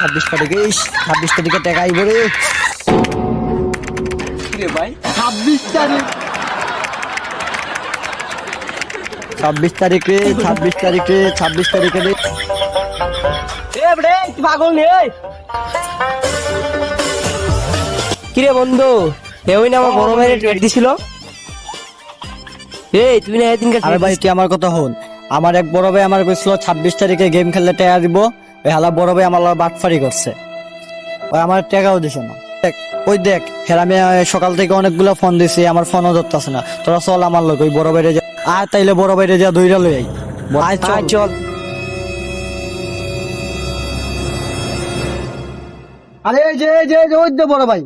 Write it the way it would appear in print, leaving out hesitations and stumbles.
26 তারিখে 26 তারিখে টাকা আইব রে ভাই 26 তারিখ 26 তারিখে 26 তারিখে 26 তারিখে রে এ রে পাগল নেই কি রে বন্ধু ওই না আমার বড় ভাইয়ের ট্রেড দিছিল এই তুই না এদিনকে আরে ভাই তুই আমার কথা হন আমার এক বড় ভাই আমার কইছিল 26 তারিখে গেম খেললে টাকা দিব ওই হালা বড় ভাই আমার বাটফারি করছে ওই আমার টাকাও দিছে না দেখ ওই দেখ ফের আমি সকাল থেকে অনেকগুলো ফোন দিছি আমার ফোনও ধরতেছে না তোরা চল আমার লোক ওই বড় ভাইরে যা আর তাইলে বড় ভাইরে যা দইরা লই আই চল আরে যে যে ওই দে বড় ভাই